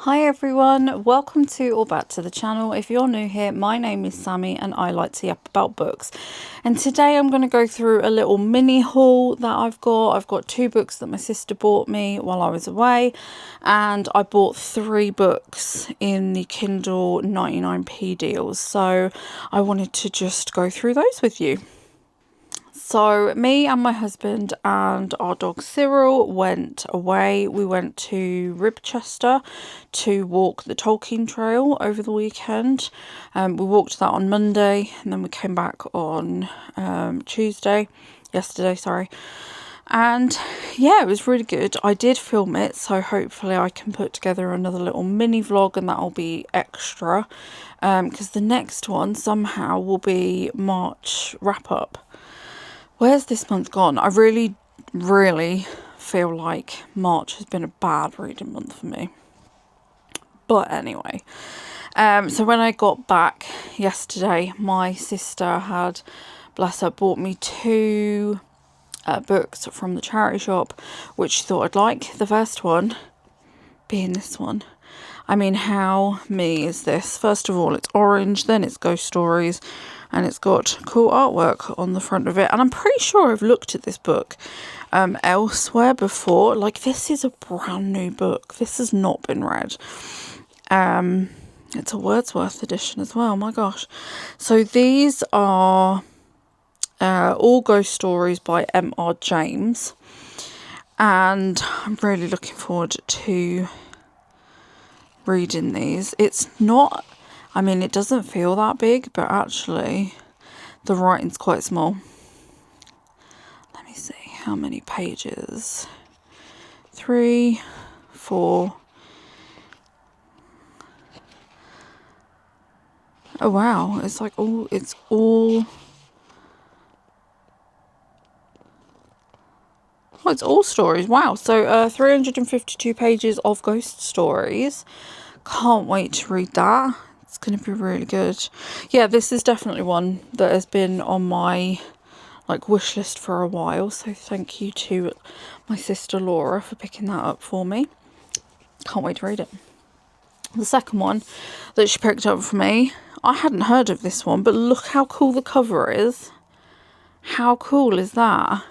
Hi everyone, welcome to or back to the channel. If you're new here, my name is Sammy and I like to yap about books. And today I'm going to go through a little mini haul that I've got. I've got 2 books that my sister bought me while I was away, and I bought 3 books in the Kindle 99p deals. So I wanted to just go through those with you. So me and my husband and our dog Cyril went away. We went to Ribchester to walk the Tolkien Trail over the weekend. We walked that on Monday and then we came back on yesterday, sorry. And yeah, it was really good. I did film it, so hopefully I can put together another little mini vlog and that'll be extra. Because the next one somehow will be March wrap up. Where's this month gone? I really feel like March has been a bad reading month for me. But anyway, so when I got back yesterday, my sister had, bless her, bought me 2 books from the charity shop, which she thought I'd like. The first one being this one. I mean, how me is this? First of all, it's orange, then it's ghost stories, and it's got cool artwork on the front of it. And I'm pretty sure I've looked at this book elsewhere before. Like, this is a brand new book. This has not been read. It's a Wordsworth edition as well. My gosh. So these are all ghost stories by M.R. James. And I'm really looking forward to reading these. It's not, I mean, it doesn't feel that big, but actually the writing's quite small. Let me see how many pages. 3, 4. Oh wow, it's like all, it's all stories. Wow. So 352 pages of ghost stories. Can't wait to read that. It's going to be really good. Yeah, this is definitely one that has been on my wish list for a while. So thank you to my sister Laura for picking that up for me. Can't wait to read it. The second one that she picked up for me, I hadn't heard of this one, but look how cool the cover is. How cool is that?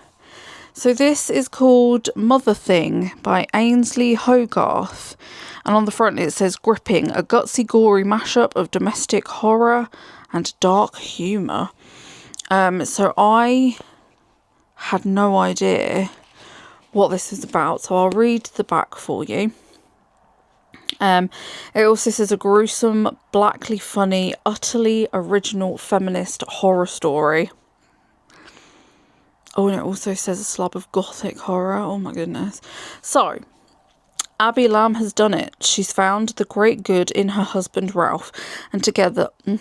So this is called Mother Thing by Ainslie Hogarth. And on the front it says gripping, a gutsy, gory mashup of domestic horror and dark humour. So I had no idea what this was about. So I'll read the back for you. It also says a gruesome, blackly funny, utterly original feminist horror story. Oh, and it also says a slab of gothic horror. Oh my goodness. So, Abby Lamb has done it. She's found the great good in her husband Ralph, and together they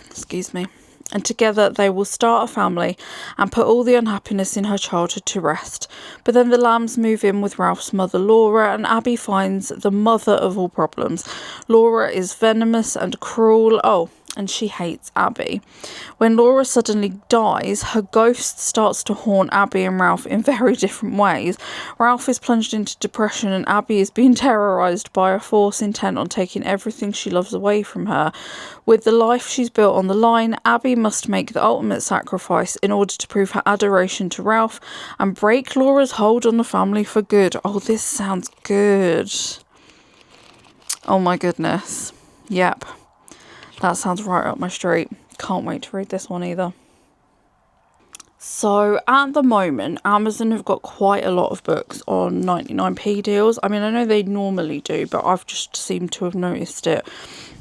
will start a family and put all the unhappiness in her childhood to rest. But then the Lambs move in with Ralph's mother Laura, and Abby finds the mother of all problems. Laura is venomous and cruel. Oh, and she hates Abby. When Laura suddenly dies, her ghost starts to haunt Abby and Ralph in very different ways. Ralph is plunged into depression and Abby is being terrorised by a force intent on taking everything she loves away from her. With the life she's built on the line, Abby must make the ultimate sacrifice in order to prove her adoration to Ralph and break Laura's hold on the family for good. Oh, this sounds good. Oh my goodness. Yep. That sounds right up my street. Can't wait to read this one either. So at the moment, Amazon have got quite a lot of books on 99p deals. I mean, I know they normally do, but I've just seemed to have noticed it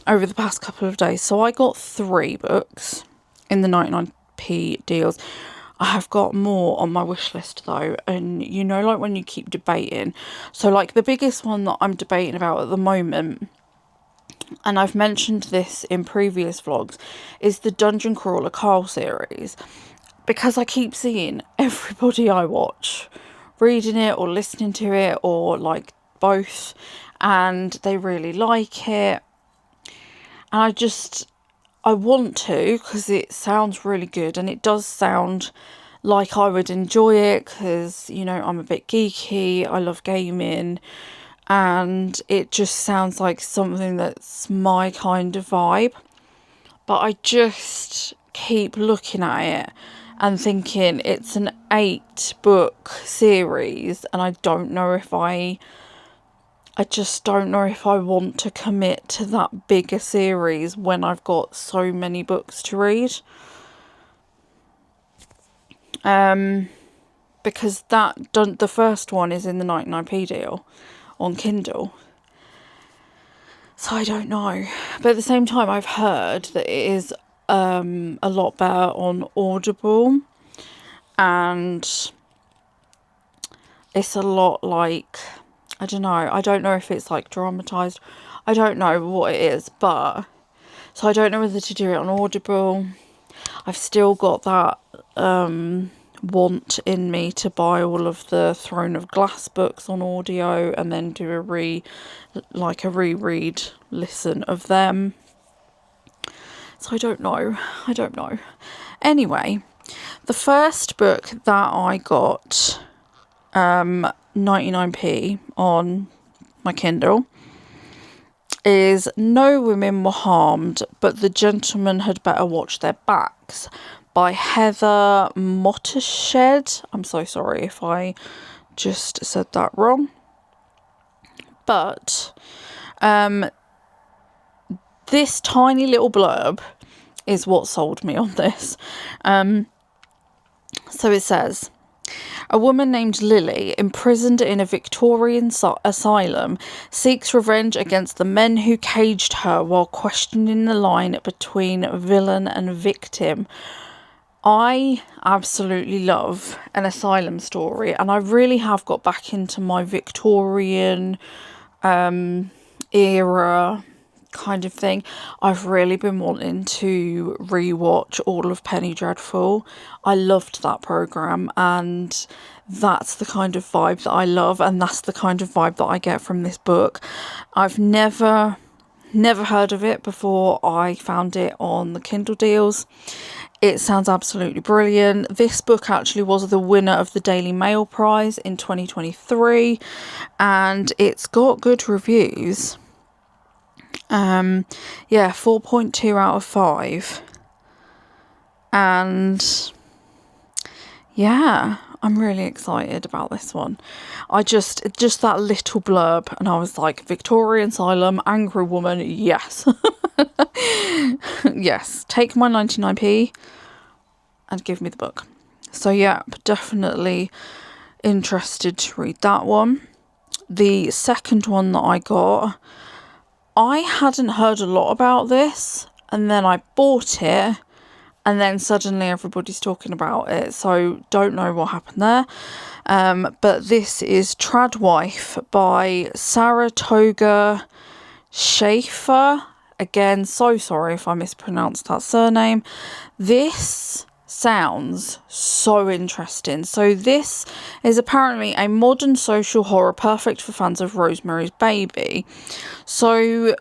over the past couple of days. So I got 3 books in the 99p deals. I have got more on my wish list though, and you know, like when you keep debating. So like the biggest one that I'm debating about at the moment, and I've mentioned this in previous vlogs, is the Dungeon Crawler Carl series, because I keep seeing everybody I watch reading it or listening to it or like both, and they really like it, and I want to, because it sounds really good and it does sound like I would enjoy it, because, you know, I'm a bit geeky, I love gaming, and it just sounds like something that's my kind of vibe. But I just keep looking at it and thinking it's an 8-book series, and I just don't know if I want to commit to that bigger series when I've got so many books to read. Because the first one is in the 99p deal on Kindle. So I don't know. But at the same time, I've heard that it is a lot better on Audible. And it's a lot like, I don't know if it's like dramatized. I don't know what it is, but so I don't know whether to do it on Audible. I've still got that want in me to buy all of the Throne of Glass books on audio and then do a reread listen of them. So I don't know. Anyway, the first book that I got 99p on my Kindle is No Women Were Harmed, but the Gentlemen Had Better Watch Their Backs by Heather Mottershead. I'm so sorry if I just said that wrong. But this tiny little blurb is what sold me on this. So it says, a woman named Lily, imprisoned in a Victorian asylum, seeks revenge against the men who caged her while questioning the line between villain and victim. I absolutely love an asylum story, and I really have got back into my Victorian era kind of thing. I've really been wanting to rewatch all of Penny Dreadful. I loved that programme, and that's the kind of vibe that I love, and that's the kind of vibe that I get from this book. I've never heard of it before I found it on the Kindle deals. It sounds absolutely brilliant. This book actually was the winner of the Daily Mail Prize in 2023, and it's got good reviews. 4.2 out of 5. And yeah, I'm really excited about this one. I just that little blurb, and I was like, Victorian Asylum, angry woman, yes. Yes, take my 99p and give me the book. So yeah, definitely interested to read that one. The second one that I got, I hadn't heard a lot about this, and then I bought it, and then suddenly everybody's talking about it, so don't know what happened there. But this is Tradwife by Saratoga Schaefer. Again, so sorry if I mispronounced that surname. This sounds so interesting. So this is apparently a modern social horror perfect for fans of Rosemary's Baby. So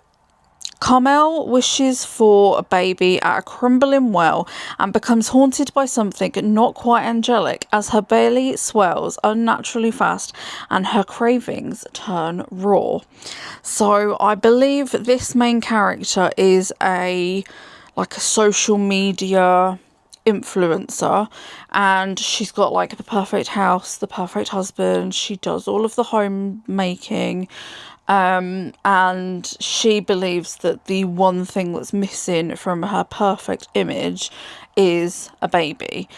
Carmel wishes for a baby at a crumbling well and becomes haunted by something not quite angelic as her belly swells unnaturally fast and her cravings turn raw. So I believe this main character is a social media influencer, and she's got like the perfect house, the perfect husband, she does all of the homemaking. And she believes that the one thing that's missing from her perfect image is a baby.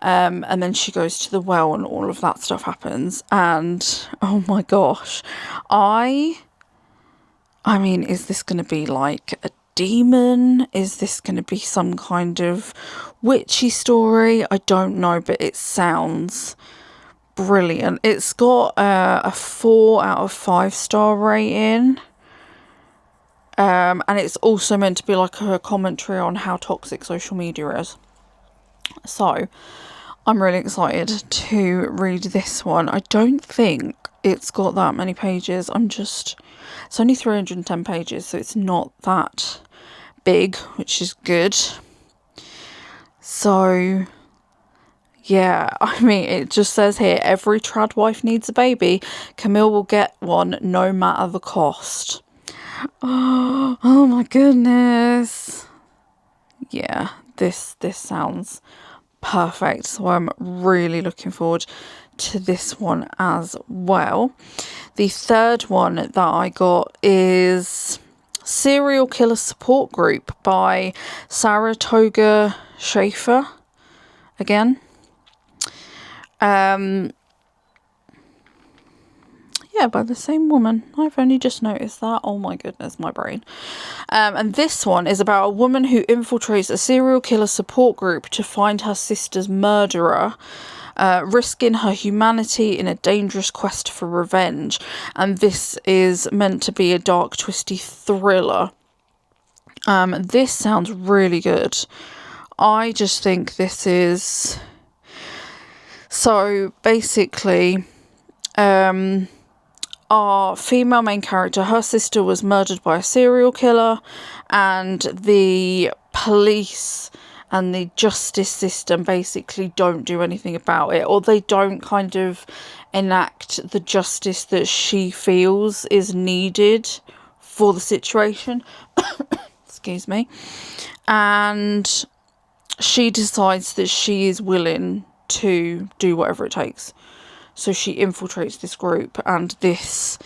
And then she goes to the well and all of that stuff happens. And oh my gosh, I mean, is this going to be like a demon? Is this going to be some kind of witchy story? I don't know, but it sounds brilliant. It's got a 4 out of 5 star rating, and it's also meant to be like a commentary on how toxic social media is. So I'm really excited to read this one. I don't think it's got that many pages. It's only 310 pages, so it's not that big, which is good. So Yeah, I mean, it just says here, every trad wife needs a baby. Camille will get one no matter the cost. Oh my goodness. Yeah, this sounds perfect. So I'm really looking forward to this one as well. The third one that I got is Serial Killer Support Group by Saratoga Schaefer. Again. Yeah, by the same woman. I've only just noticed that. Oh my goodness, my brain. And this one is about a woman who infiltrates a serial killer support group to find her sister's murderer, risking her humanity in a dangerous quest for revenge. And this is meant to be a dark, twisty thriller. This sounds really good. I just think this is... So, basically, our female main character, her sister was murdered by a serial killer, and the police and the justice system basically don't do anything about it, or they don't kind of enact the justice that she feels is needed for the situation. Excuse me. And she decides that she is willing to do whatever it takes. So she infiltrates this group, and this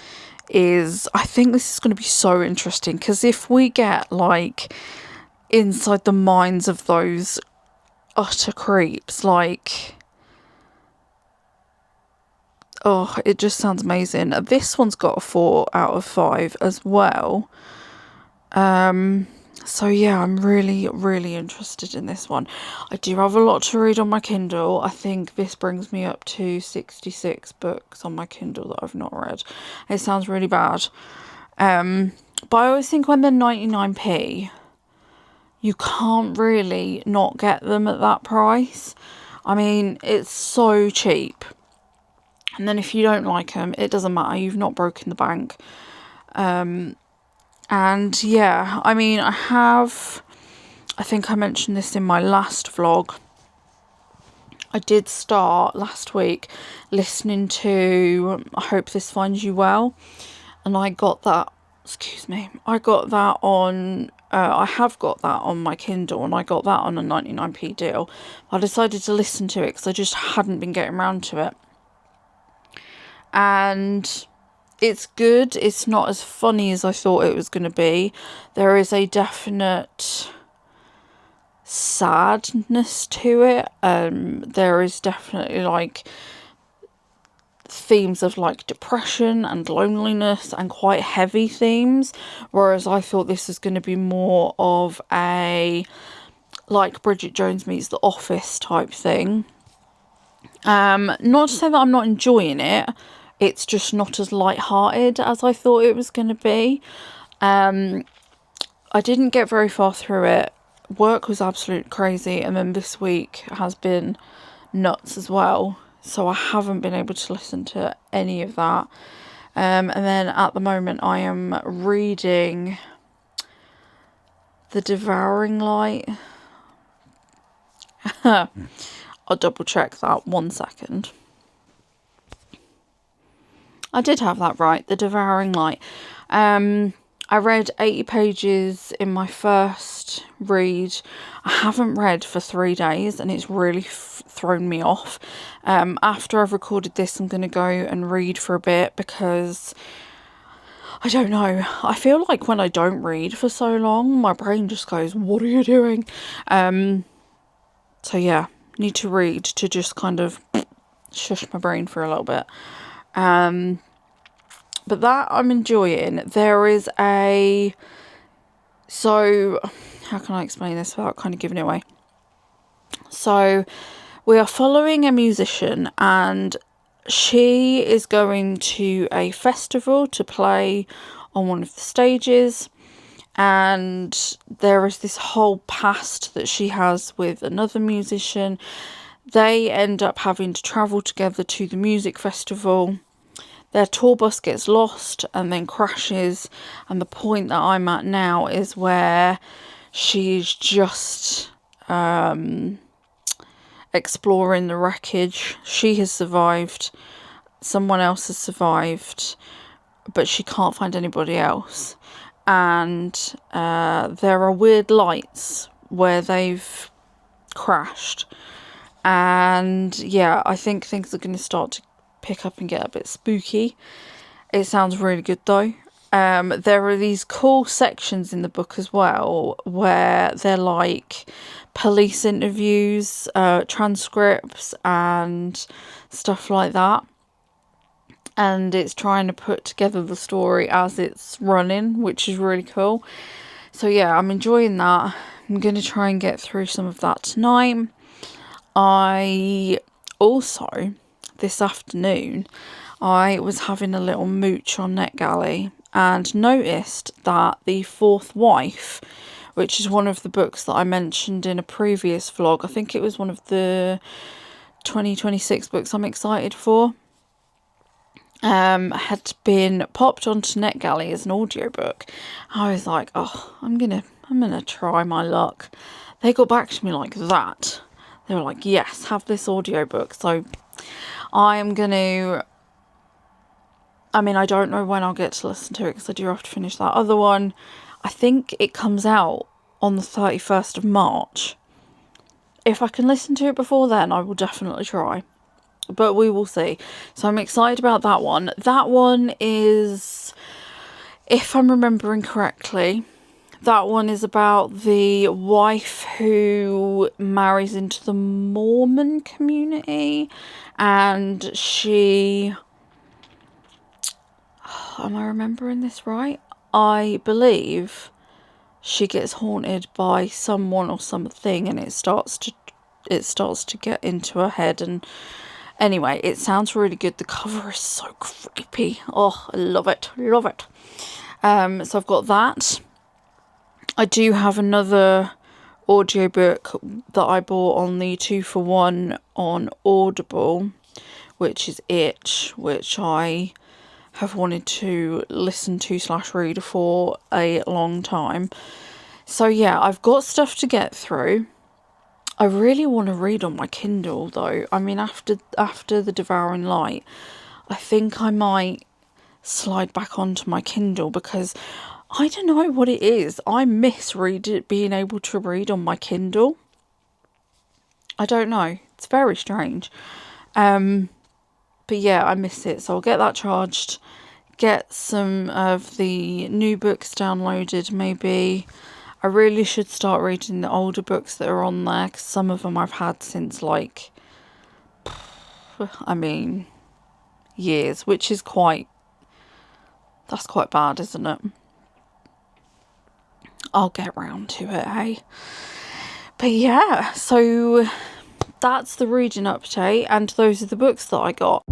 is... I think this is going to be so interesting, because if we get, like, inside the minds of those utter creeps, like... Oh, it just sounds amazing. This one's got a 4 out of 5 as well. So yeah, I'm really, really interested in this one. I do have a lot to read on my Kindle. I think this brings me up to 66 books on my Kindle that I've not read. It sounds really bad. But I always think when they're 99p, you can't really not get them at that price. I mean, it's so cheap. And then if you don't like them, it doesn't matter. You've not broken the bank. And yeah, I mean, I think I mentioned this in my last vlog. I did start last week listening to I Hope This Finds You Well. And I got that, I got that on, I have got that on my Kindle, and I got that on a 99p deal. I decided to listen to it because I just hadn't been getting around to it. And... it's good. It's not as funny as I thought it was going to be. There is a definite sadness to it. There is definitely like themes of like depression and loneliness and quite heavy themes. Whereas I thought this was going to be more of a like Bridget Jones meets The Office type thing. Not to say that I'm not enjoying it. It's just not as light-hearted as I thought it was going to be. I didn't get very far through it. Work was absolute crazy, and then this week has been nuts as well. So I haven't been able to listen to any of that. And then at the moment I am reading The Devouring Light. I'll double check that 1 second. I did have that right, The Devouring Light. I read 80 pages in my first read. I haven't read for 3 days, and it's really thrown me off. After I've recorded this, I'm going to go and read for a bit, because I don't know. I feel like when I don't read for so long, my brain just goes, what are you doing? So yeah, need to read to just kind of shush my brain for a little bit. But that I'm enjoying. There is so how can I explain this without kind of giving it away? So we are following a musician, and she is going to a festival to play on one of the stages, and there is this whole past that she has with another musician. They end up having to travel together to the music festival. Their tour bus gets lost and then crashes, and the point that I'm at now is where she's just exploring the wreckage. She has survived. Someone else has survived, but she can't find anybody else. And there are weird lights where they've crashed. And yeah, I think things are going to start to pick up and get a bit spooky. It sounds really good though. There are these cool sections in the book as well where they're like police interviews, transcripts and stuff like that. And it's trying to put together the story as it's running, which is really cool. So yeah, I'm enjoying that. I'm going to try and get through some of that tonight. I also, this afternoon, I was having a little mooch on NetGalley and noticed that The Fourth Wife, which is one of the books that I mentioned in a previous vlog, I think it was one of the 2026 books I'm excited for, had been popped onto NetGalley as an audiobook. I was like, oh, I'm gonna try my luck. They got back to me like that. They were like, yes, have this audiobook. So I am gonna, I mean, I don't know when I'll get to listen to it because I do have to finish that other one. I think it comes out on the 31st of March. If I can listen to it before then, I will definitely try. But we will see. So I'm excited about that one. That one is, if I'm remembering correctly, that one is about the wife who marries into the Mormon community. And she... Am I remembering this right? I believe she gets haunted by someone or something, and it starts to get into her head. And anyway, it sounds really good. The cover is so creepy. Oh, I love it. Love it. So I've got that. I do have another audiobook that I bought on the 2-for-1 on Audible, which is It, which I have wanted to listen to / read for a long time. So yeah, I've got stuff to get through. I really want to read on my Kindle though. I mean, after The Devouring Light, I think I might slide back onto my Kindle because I don't know what it is. I miss being able to read on my Kindle. I don't know. It's very strange. But yeah, I miss it. So I'll get that charged. Get some of the new books downloaded maybe. I really should start reading the older books that are on there, because some of them I've had since like, I mean, years, which is that's quite bad, isn't it? I'll get round to it, hey? But yeah, so that's the reading update, and those are the books that I got.